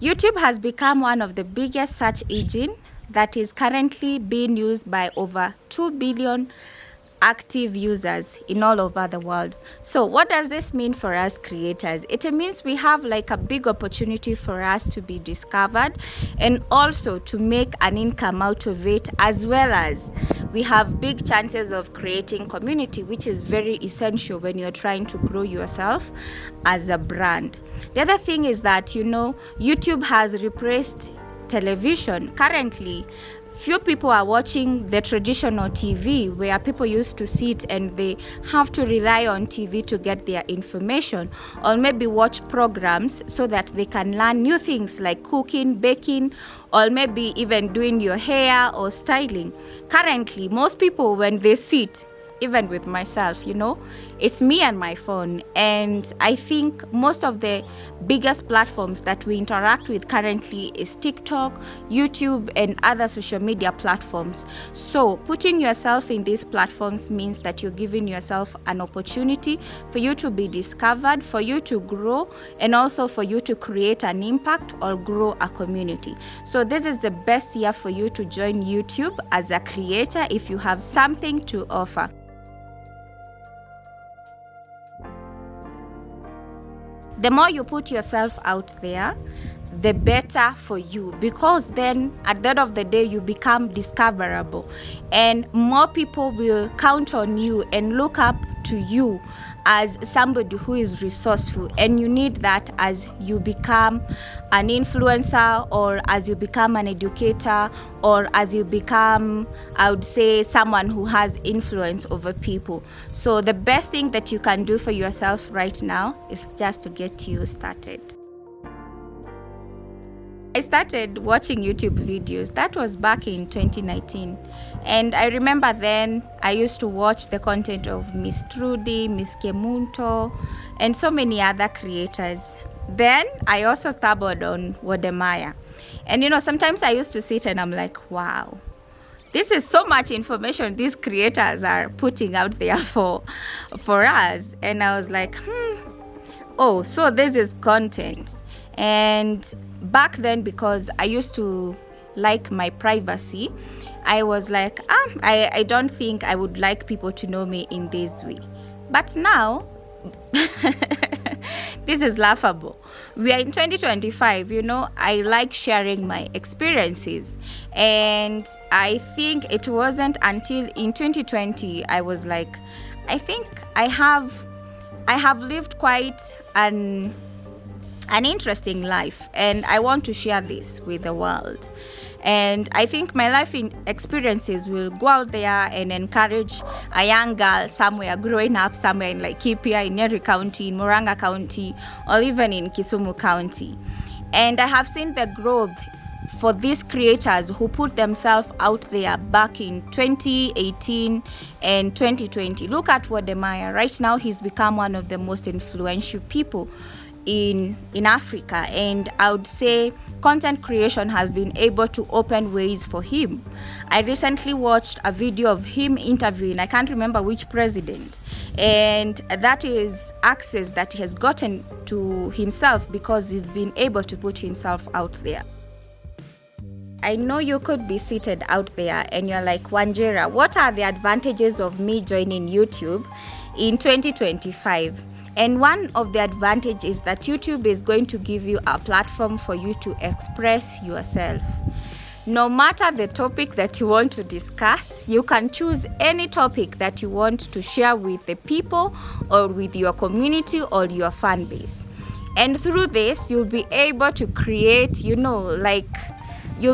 YouTube has become one of the biggest search engine that is currently being used by over 2 billion active users in all over the world. So what does this mean for us creators? It means we have like a big opportunity for us to be discovered and also to make an income out of it, as well as we have big chances of creating community, which is very essential when you're trying to grow yourself as a brand. The other thing is that, YouTube has replaced television. Currently, few people are watching the traditional TV where people used to sit and they have to rely on TV to get their information, or maybe watch programs so that they can learn new things like cooking, baking, or maybe even doing your hair or styling. Currently, most people, when they sit, even with myself, it's me and my phone. And I think most of the biggest platforms that we interact with currently is TikTok, YouTube, and other social media platforms. So putting yourself in these platforms means that you're giving yourself an opportunity for you to be discovered, for you to grow, and also for you to create an impact or grow a community. So this is the best year for you to join YouTube as a creator if you have something to offer. The more you put yourself out there, the better for you, because then at the end of the day you become discoverable and more people will count on you and look up to you as somebody who is resourceful. And you need that as you become an influencer, or as you become an educator, or as you become, I would say, someone who has influence over people. So the best thing that you can do for yourself right now is just to get you started. I started watching YouTube videos. That was back in 2019. And I remember then I used to watch the content of Miss Trudy, Miss Kemunto, and so many other creators. Then I also stumbled on Wodemaya. And sometimes I used to sit and I'm like, wow, this is so much information these creators are putting out there for us. And I was like, oh, so this is content. And back then, because I used to like my privacy, I was like, I don't think I would like people to know me in this way. But now, this is laughable. We are in 2025, I like sharing my experiences. And I think it wasn't until in 2020, I was like, I think I have lived quite an interesting life, and I want to share this with the world. And I think my life experiences will go out there and encourage a young girl somewhere growing up somewhere in Laikipia, in Nyeri County, in Murang'a County, or even in Kisumu County. And I have seen the growth for these creators who put themselves out there back in 2018 and 2020. Look at Wodemaya. Right now, he's become one of the most influential people in Africa, and I would say content creation has been able to open ways for him. I recently watched a video of him interviewing, I can't remember which president, and that is access that he has gotten to himself because he's been able to put himself out there. I know you could be seated out there and you're like, Wanjira, what are the advantages of me joining YouTube in 2025? And one of the advantages is that YouTube is going to give you a platform for you to express yourself. No matter the topic that you want to discuss, you can choose any topic that you want to share with the people or with your community or your fan base. And through this, you'll be able to create, you'll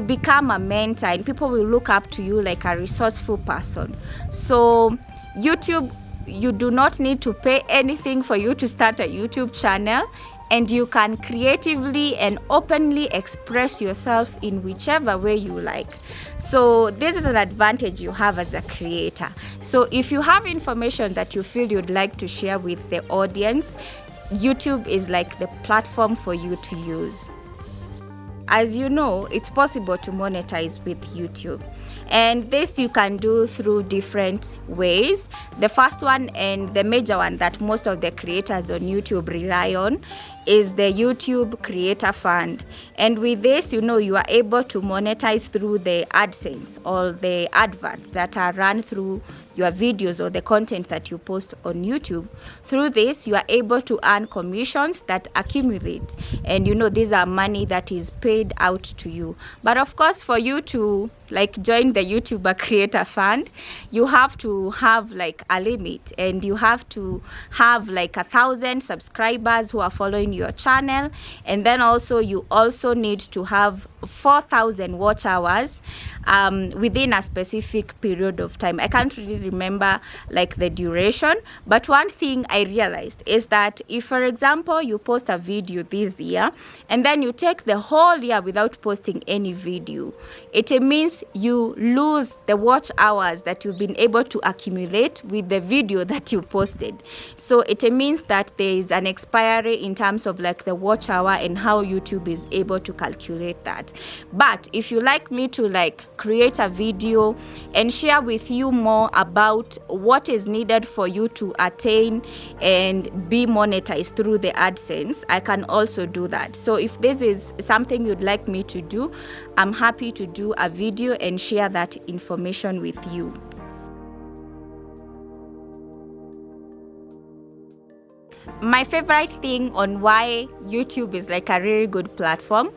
become a mentor and people will look up to you like a resourceful person. So YouTube, you do not need to pay anything for you to start a YouTube channel, and you can creatively and openly express yourself in whichever way you like. So this is an advantage you have as a creator. So if you have information that you feel you'd like to share with the audience, YouTube is like the platform for you to use. as you know, it's possible to monetize with YouTube. And this you can do through different ways. The first one, and the major one that most of the creators on YouTube rely on, is the YouTube Creator Fund. And with this, you are able to monetize through the AdSense or the adverts that are run through your videos or the content that you post on YouTube. Through this, you are able to earn commissions that accumulate. And these are money that is paid out to you. But of course, for you to join the YouTuber Creator Fund, you have to have a limit, and you have to have 1,000 subscribers who are following your channel. And then also you also need to have 4,000 watch hours within a specific period of time. I can't really remember the duration, but one thing I realized is that if, for example, you post a video this year and then you take the whole year without posting any video, it means you lose the watch hours that you've been able to accumulate with the video that you posted. So it means that there is an expiry in terms of the watch hour and how YouTube is able to calculate that. But if you like me to create a video and share with you more about what is needed for you to attain and be monetized through the AdSense, I can also do that. So if this is something you'd like me to do, I'm happy to do a video and share that information with you. My favorite thing on why YouTube is a really good platform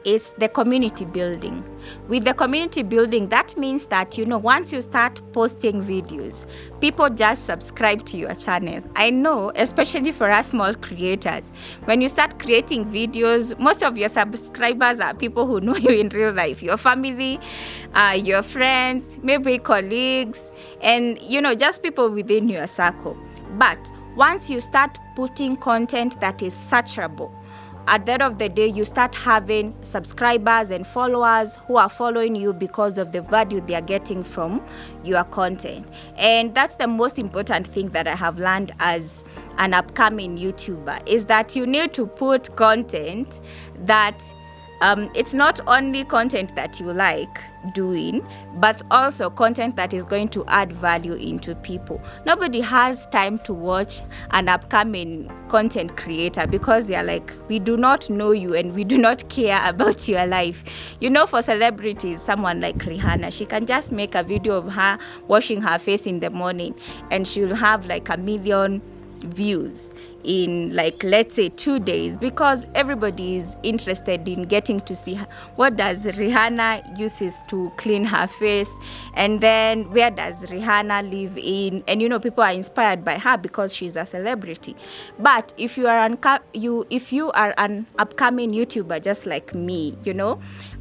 is the community building. With the community building, that means that, once you start posting videos, people just subscribe to your channel. I know, especially for us small creators, when you start creating videos, most of your subscribers are people who know you in real life, your family, your friends, maybe colleagues, and, just people within your circle. But once you start putting content that is searchable, at the end of the day, you start having subscribers and followers who are following you because of the value they are getting from your content. And that's the most important thing that I have learned as an upcoming YouTuber, is that you need to put content that it's not only content that you like doing, but also content that is going to add value into people. Nobody has time to watch an upcoming content creator because they are we do not know you and we do not care about your life. For celebrities, someone like Rihanna, she can just make a video of her washing her face in the morning and she'll have 1 million views in let's say 2 days, because everybody is interested in getting to see what does Rihanna uses to clean her face, and then where does Rihanna live in, and people are inspired by her because she's a celebrity. But if you are an upcoming YouTuber just like me,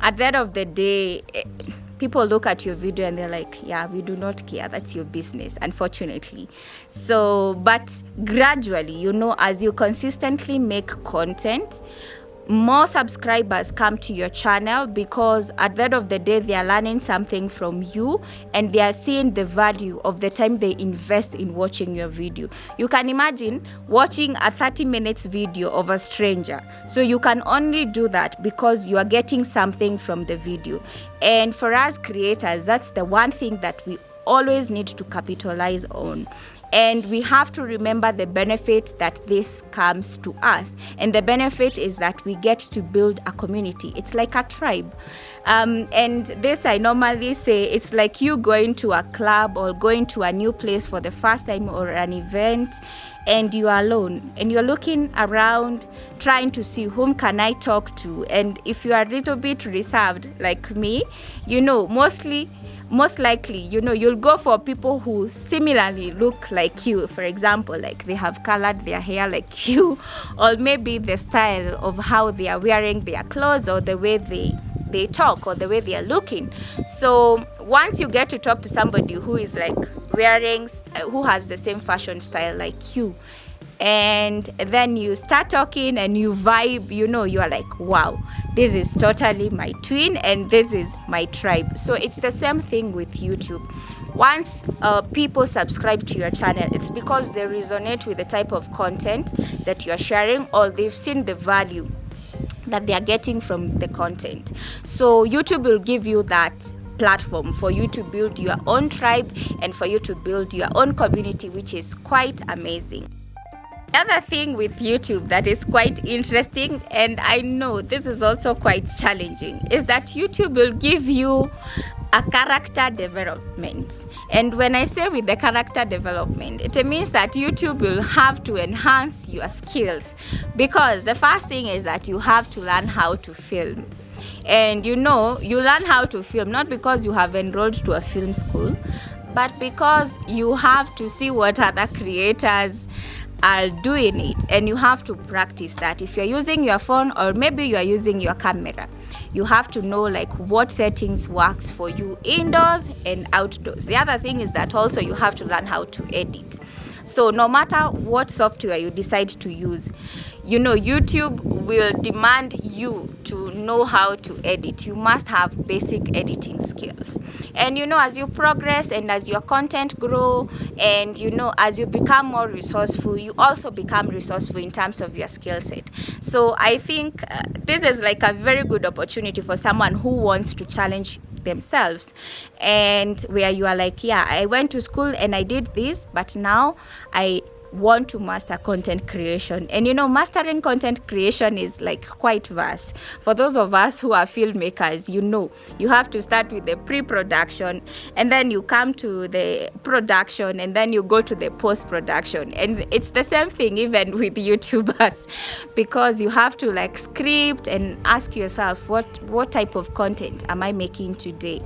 at the end of the day, people look at your video and they're like, yeah, we do not care. That's your business, unfortunately. So, but gradually, as you consistently make content, more subscribers come to your channel, because at the end of the day, they are learning something from you and they are seeing the value of the time they invest in watching your video. You can imagine watching a 30 minutes video of a stranger. So you can only do that because you are getting something from the video. And for us creators, that's the one thing that we always need to capitalize on. And we have to remember the benefit that this comes to us. And the benefit is that we get to build a community. It's like a tribe. And this I normally say, it's like you going to a club or going to a new place for the first time or an event, and you are alone and you're looking around trying to see whom can I talk to. And if you are a little bit reserved like me, most likely, you'll go for people who similarly look like you. For example, they have colored their hair like you, or maybe the style of how they are wearing their clothes, or the way they talk, or the way they are looking. So once you get to talk to somebody who is who has the same fashion style like you, and then you start talking and you vibe, you are like, wow, this is totally my twin and this is my tribe. So it's the same thing with YouTube. Once people subscribe to your channel, it's because they resonate with the type of content that you're sharing, or they've seen the value that they are getting from the content. So YouTube will give you that platform for you to build your own tribe and for you to build your own community, which is quite amazing. The other thing with YouTube that is quite interesting, and I know this is also quite challenging, is that YouTube will give you a character development. And when I say with the character development, it means that YouTube will have to enhance your skills, because the first thing is that you have to learn how to film. And you learn how to film not because you have enrolled to a film school, but because you have to see what other creators are doing it, and you have to practice that. If you're using your phone, or maybe you are using your camera, you have to know like what settings works for you indoors and outdoors. The other thing is that also you have to learn how to edit. So no matter what software you decide to use, YouTube will demand you to know how to edit. You must have basic editing skills. And as you progress and as your content grow, and as you become more resourceful, you also become resourceful in terms of your skill set. So I think this is like a very good opportunity for someone who wants to challenge themselves, and where you are like, yeah, I went to school and I did this, but now I want to master content creation. And mastering content creation is like quite vast. For those of us who are filmmakers, you have to start with the pre-production, and then you come to the production, and then you go to the post-production. And it's the same thing even with YouTubers, because you have to like script and ask yourself, what type of content am I making today?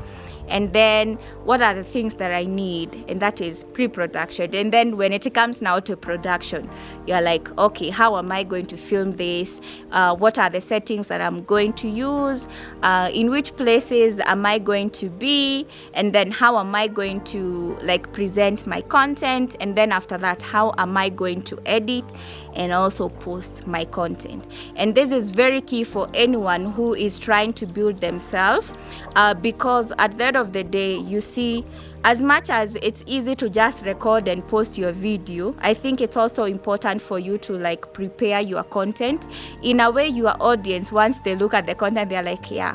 And then what are the things that I need? And that is pre-production. And then when it comes now to production, you're like, okay, how am I going to film this? What are the settings that I'm going to use? In which places am I going to be? And then how am I going to like present my content? And then after that, how am I going to edit and also post my content? And this is very key for anyone who is trying to build themselves, because at the end of the day, you see, as much as it's easy to just record and post your video, I think it's also important for you to like prepare your content in a way your audience, once they look at the content, they're like, yeah,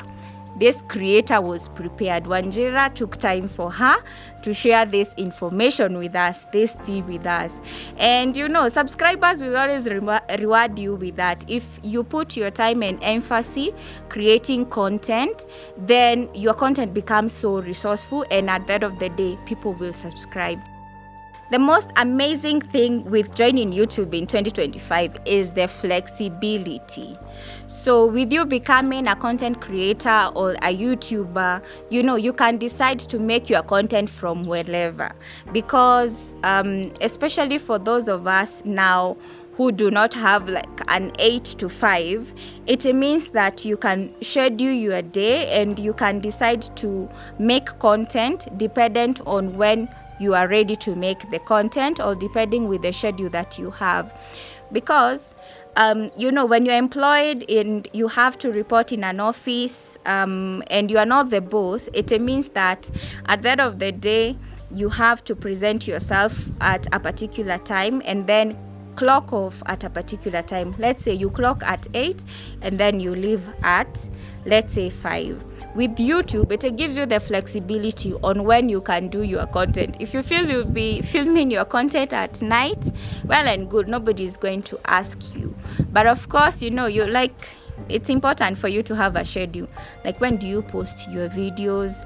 this creator was prepared. Wanjira took time for her to share this information with us, this tea with us. And subscribers will always reward you with that. If you put your time and emphasis creating content, then your content becomes so resourceful, and at the end of the day, people will subscribe. The most amazing thing with joining YouTube in 2025 is the flexibility. So with you becoming a content creator or a YouTuber, you can decide to make your content from wherever, because especially for those of us now who do not have like an 8 to 5, it means that you can schedule your day and you can decide to make content dependent on when you are ready to make the content, or depending with the schedule that you have. Because when you're employed and you have to report in an office, and you are not the boss, it means that at the end of the day, you have to present yourself at a particular time and then clock off at a particular time. Let's say you clock at 8 and then you leave at, let's say, 5. With YouTube, it gives you the flexibility on when you can do your content. If you feel you'll be filming your content at night, well and good, nobody is going to ask you. But of course, it's important for you to have a schedule. Like, when do you post your videos?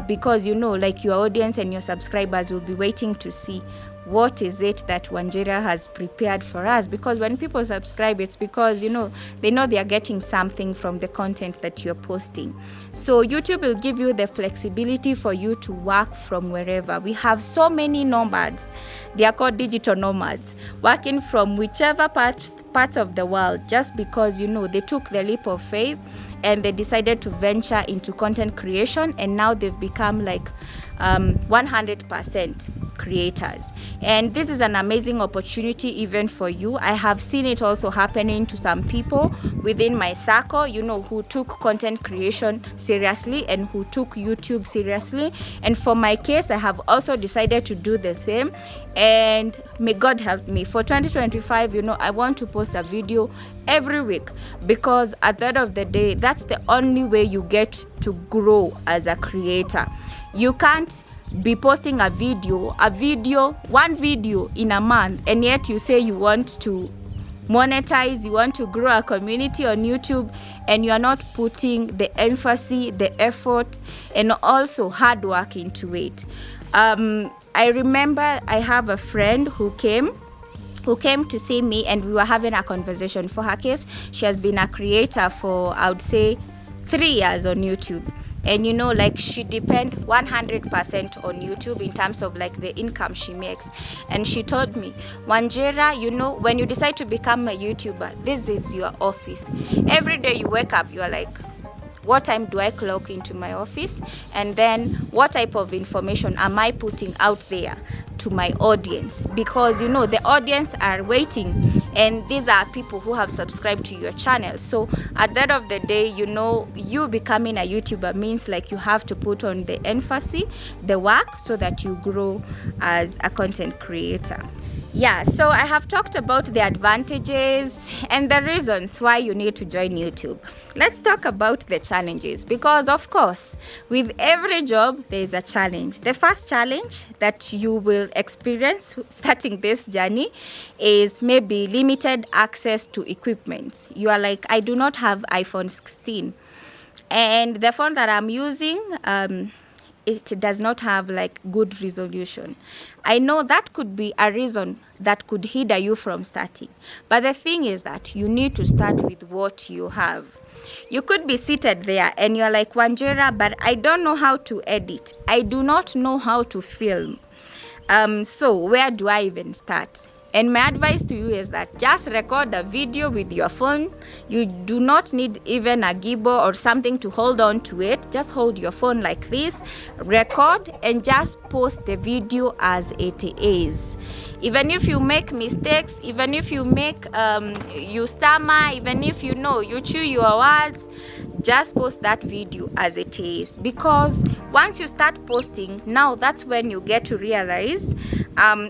Because your audience and your subscribers will be waiting to see what is it that Wanjira has prepared for us. Because when people subscribe, it's because, they know they are getting something from the content that you're posting. So YouTube will give you the flexibility for you to work from wherever. We have so many nomads. They are called digital nomads, working from whichever parts of the world, just because, they took the leap of faith and they decided to venture into content creation, and now they've become like 100% creators. And this is an amazing opportunity even for you. I have seen it also happening to some people within my circle, who took content creation seriously and who took YouTube seriously. And for my case, I have also decided to do the same. And may God help me. For 2025, I want to post a video every week, because at the end of the day, that's the only way you get to grow as a creator. You can't be posting one video in a month, and yet you say you want to monetize, you want to grow a community on YouTube, and you are not putting the emphasis, the effort, and also hard work into it. I remember I have a friend who came to see me, and we were having a conversation. For her case, she has been a creator for, I would say, 3 years on YouTube. And she depends 100% on YouTube in terms of the income she makes. And she told me, Wanjera, when you decide to become a YouTuber, this is your office. Every day you wake up, you are like, what time do I clock into my office? And then what type of information am I putting out there to my audience? Because the audience are waiting, and these are people who have subscribed to your channel. So at the end of the day, you becoming a YouTuber means you have to put on the emphasis, the work, so that you grow as a content creator. Yeah, so I have talked about the advantages and the reasons why you need to join YouTube. Let's talk about the challenges, because of course, with every job, there is a challenge. The first challenge that you will experience starting this journey is maybe limited access to equipment. You are like, I do not have iPhone 16. And the phone that I'm using, it does not have good resolution. I know that could be a reason that could hinder you from starting. But the thing is that you need to start with what you have. You could be seated there and you're like, Wanjera, but I don't know how to edit. I do not know how to film. So where do I even start? And my advice to you is that just record a video with your phone. You do not need even a gimbal or something to hold on to it. Just hold your phone like this, record, and just post the video as it is. Even if you make mistakes, even if you you stammer, even if you chew your words, just post that video as it is. Because once you start posting, now that's when you get to realize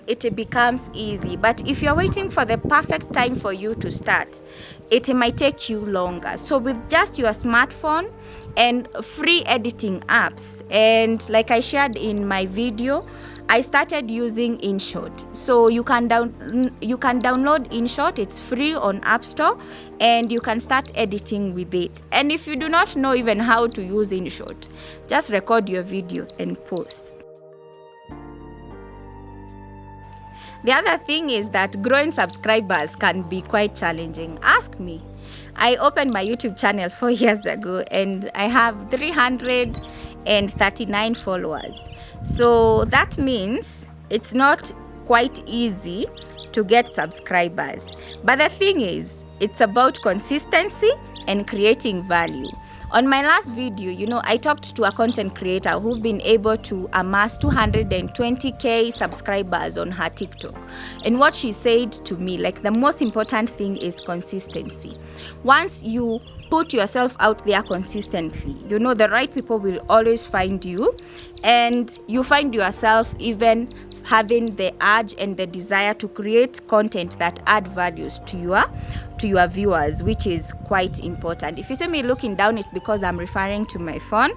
it becomes easy. But if you're waiting for the perfect time for you to start, it might take you longer. So with just your smartphone and free editing apps, and like I shared in my video, I started using InShot. So you can download InShot. It's free on App Store, and you can start editing with it. And if you do not know even how to use InShot, just record your video and post. The other thing is that growing subscribers can be quite challenging. Ask me. I opened my YouTube channel 4 years ago, and I have 339 followers. So that means it's not quite easy to get subscribers. But the thing is, it's about consistency and creating value. On my last video, I talked to a content creator who've been able to amass 220k subscribers on her TikTok. And what she said to me, the most important thing is consistency. Once you put yourself out there consistently, the right people will always find you, and you find yourself even having the urge and the desire to create content that add values to your viewers, which is quite important. If you see me looking down, it's because I'm referring to my phone,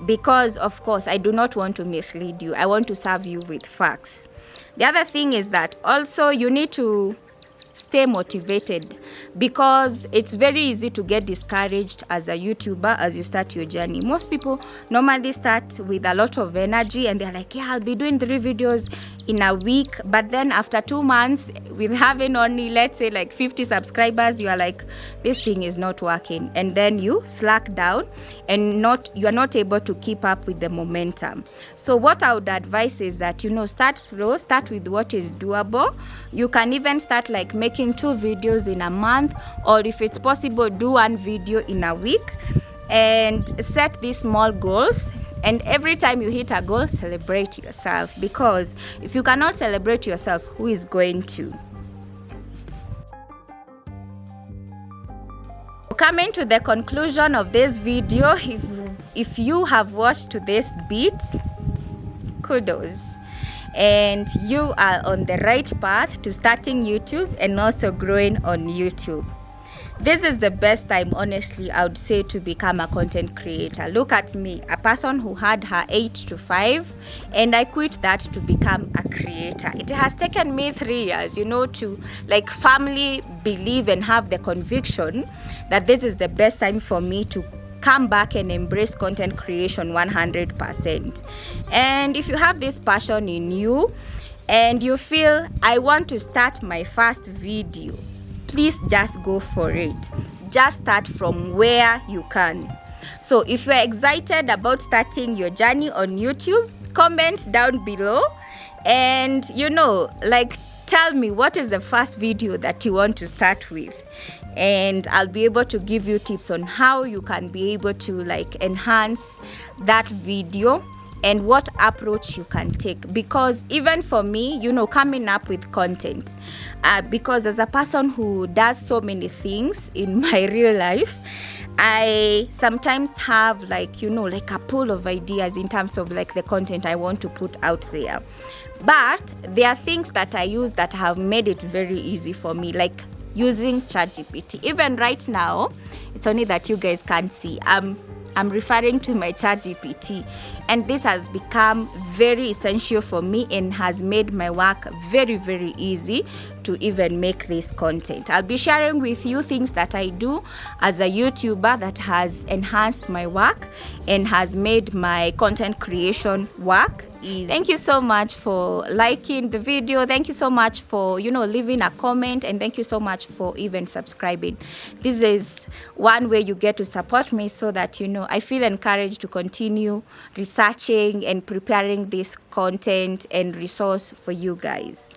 because of course I do not want to mislead you. I want to serve you with facts. The other thing is that also you need to stay motivated, because it's very easy to get discouraged as a YouTuber as you start your journey. Most people normally start with a lot of energy and they're like, yeah, I'll be doing 3 videos in a week. But then after 2 months, with having only, let's say 50 subscribers, you are like, this thing is not working. And then you slack down and you are not able to keep up with the momentum. So what I would advise is that, start slow, start with what is doable. You can even start making 2 videos in a month, or if it's possible, do 1 video in a week, and set these small goals And every time you hit a goal, celebrate yourself, because if you cannot celebrate yourself, who is going to? Coming to the conclusion of this video, if you have watched to this bit, kudos, and you are on the right path to starting YouTube and also growing on YouTube. This is the best time, honestly, I would say, to become a content creator. Look at me, a person who had her 8 to 5, and I quit that to become a creator. It has taken me 3 years, to firmly believe and have the conviction that this is the best time for me to come back and embrace content creation 100%. And if you have this passion in you and you feel, I want to start my first video, please just go for it. Just start from where you can. So if you're excited about starting your journey on YouTube, comment down below and tell me what is the first video that you want to start with, and I'll be able to give you tips on how you can be able to enhance that video and what approach you can take. Because even for me, coming up with content, because as a person who does so many things in my real life, I sometimes have a pool of ideas in terms of the content I want to put out there. But there are things that I use that have made it very easy for me, like using ChatGPT. Even right now, it's only that you guys can't see, I'm referring to my ChatGPT, and this has become very essential for me and has made my work very, very easy to even make this content. I'll be sharing with you things that I do as a YouTuber that has enhanced my work and has made my content creation work easy. Thank you so much for liking the video. Thank you so much for leaving a comment, and thank you so much for even subscribing. This is one way you get to support me so that I feel encouraged to continue researching and preparing this content and resource for you guys.